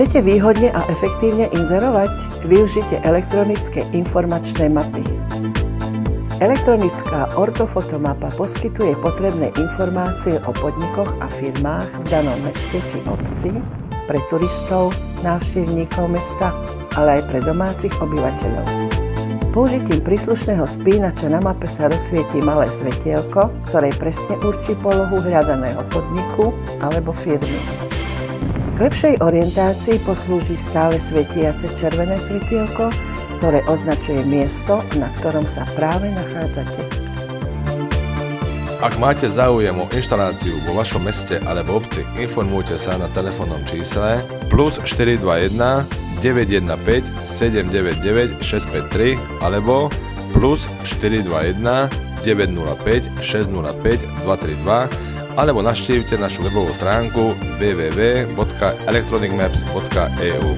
Chcete výhodne a efektívne inzerovať? Využite elektronické informačné mapy. Elektronická ortofotomapa poskytuje potrebné informácie o podnikoch a firmách v danom meste či obci pre turistov, návštevníkov mesta, ale aj pre domácich obyvateľov. Použitím príslušného spínača na mape sa rozsvietí malé svetielko, ktoré presne určí polohu hľadaného podniku alebo firmy. K lepšej orientácii poslúži stále svietiace červené svetielko, ktoré označuje miesto, na ktorom sa práve nachádzate. Ak máte záujem o inštaláciu vo vašom meste alebo obci, informujte sa na telefónnom čísle +421 915 799 653 alebo +421 905 605 232 alebo navštívte našu webovú stránku www.electronicmaps.eu.